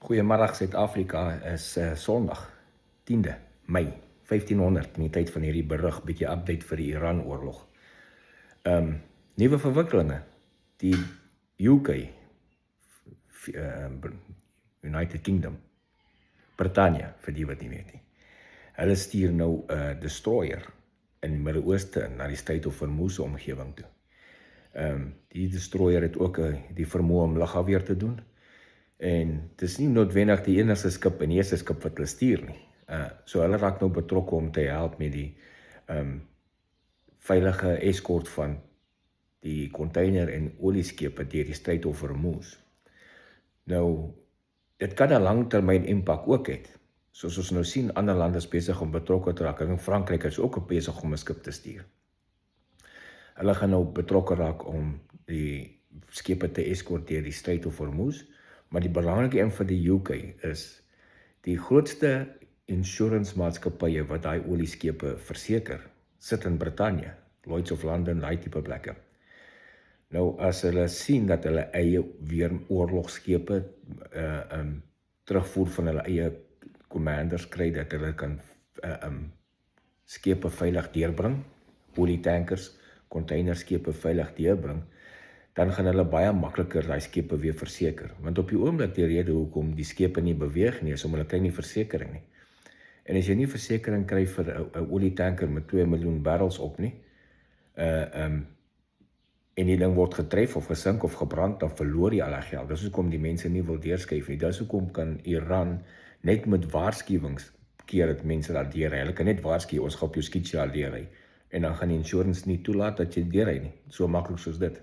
Goeiemiddag Suid-Afrika is Sondag, 10de Mei 1500 in die tyd van hierdie berig, bietjie update vir die Iran-oorlog. Nuwe verwikkelinge. Die UK, United Kingdom, Britannië, vir die wat nie weet nie. Hulle stuur nou 'n destroyer in die Midde-Ooste na die Strait of Hormuz omgewing toe. Die destroyer het ook die vermoë om lugafweer te doen. En het is nie noodwendig die enigste skip en die eerste skip wat hulle stuur nie. So hulle raak nou betrokke om te help met die veilige eskort van die container en olieskepe deur die Strait of Hormuz. Nou, dit kan 'n langtermyn impak ook hê. Soos ons nou sien, ander lande is besig om betrokke te raak. En Frankryk is ook besig om 'n skip te stuur. Hulle gaan nou betrokke raak om die skepe te eskort deur die Strait of Hormuz. Maar die belangrike een vir die UK is die grootste insurance maatskappye wat daai olieskepe verseker, sit in Britannië, Lloyd's of London, daai tipe plekke. Nou as hulle sien dat hulle eie weer oorlogskepe terugvoer van hulle eie commanders kry, dat hulle kan skepe veilig deurbring, olietankers, containerskepe veilig deurbring, dan gaan hulle baie makliker daai skepe weer verseker. Want op die oomblik die rede hoekom die skepe nie beweeg nie, is omdat hulle kry nie versekering nie. En as jy nie versekering kry vir 'n olietanker met 2 miljoen barrels op nie, en die ding word getref of gesink of gebrand, dan verloor jy al die geld. Dis hoekom die mense nie wil deurskuif nie. Dis hoekom kan Iran net met waarskuwings keer dat mense daar deurry. Hulle kan net waarsku, ons gaan op jou skietjie daar deurry. En dan gaan die insurance nie toelaat dat jy deurry nie. So maklik soos dit.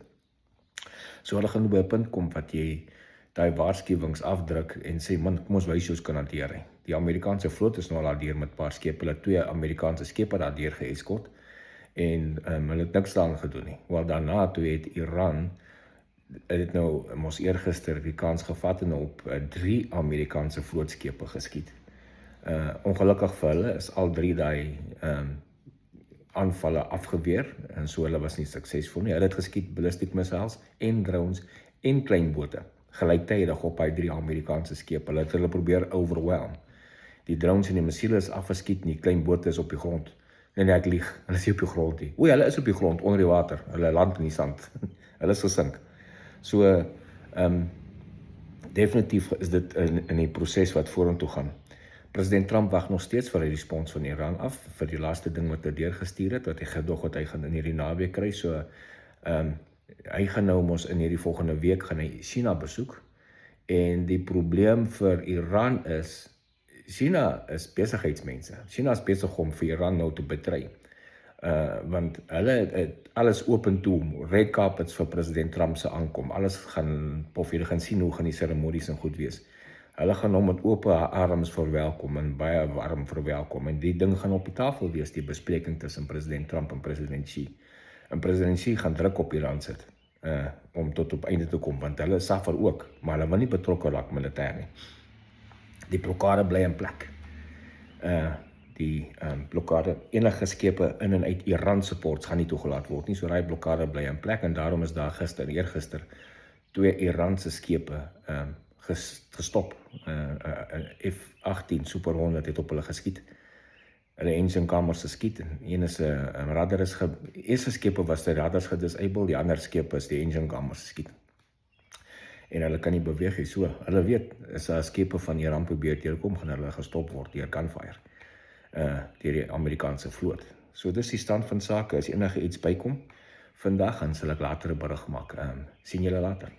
So hulle gaan by 'n punt kom wat jy daai waarskuwings afdruk en sê, man, kom ons wys jou ons kan hanteer. Die Amerikaanse vloot is nou al daar met 'n paar skepe, hulle 2 Amerikaanse skepe daar deur geeskort en hulle het niks daaraan gedoen nie. Wel daarna toe het Iran het nou mos eergister die kans gevat en op 3 Amerikaanse vlootskepe geskiet. Ongelukkig vir hulle is al 3 daai aanvalle afgeweer en so hulle was nie suksesvol nie. Hulle het geskiet ballistic missiles en drones en kleinbote gelyktydig op daai 3 Amerikaanse skepe. Hulle het hulle probeer overwhelm. Die drones en die missiele is afgeskiet en die kleinbote is op die grond. Nee, ek lieg. Hulle is nie op die grond nie. O, hulle is op die grond onder die water. Hulle land in die sand. Hulle is gesink. So definitief is dit in die proses wat vorentoe gaan. President Trump wag nog steeds vir 'n respons van Iran af vir die laaste ding wat hy deurgestuur het, wat hy gedog wat hy gaan in hierdie naweek kry. So hy gaan nou mos in hierdie volgende week gaan hy China besoek. En die probleem vir Iran is China is besigheidsmense. China is besig om vir Iran nou te betrei. Want hulle het alles open toe, red carpets vir president Trump se aankom. Alles gaan, of jy gaan sien hoe gaan die seremonies en goed wees. Hulle gaan hom met oop arms verwelkom en baie warm verwelkom. En die ding gaan op die tafel wees, die bespreking tussen president Trump en president Xi. En president Xi gaan druk op Iran sit om tot op einde te kom, want hulle suffer ook, maar hulle wil nie betrokke raak militêr nie. Die blokkade bly in plek. Die blokkade, enige skepe in en uit Iran se ports gaan nie toegelaat word nie, so daai blokkade bly in plek en daarom is daar eergister 2 Iranse skepe gestop. F-18 Super 100 het op hulle geskiet. Hulle engine kamers geskiet en een is 'n radar eerste skepe was die radars gedisable, die ander skepe is die engine kamers geskiet. En hulle kan nie beweeg nie. So, hulle weet, as daar skepe van Iran probeer deurkom, gaan hulle gestop word deur gunfire, deur die Amerikaanse vloot. So dis die stand van sake. As enige iets bykom vandag, dan sal ek later 'n berig maak. Sien julle later.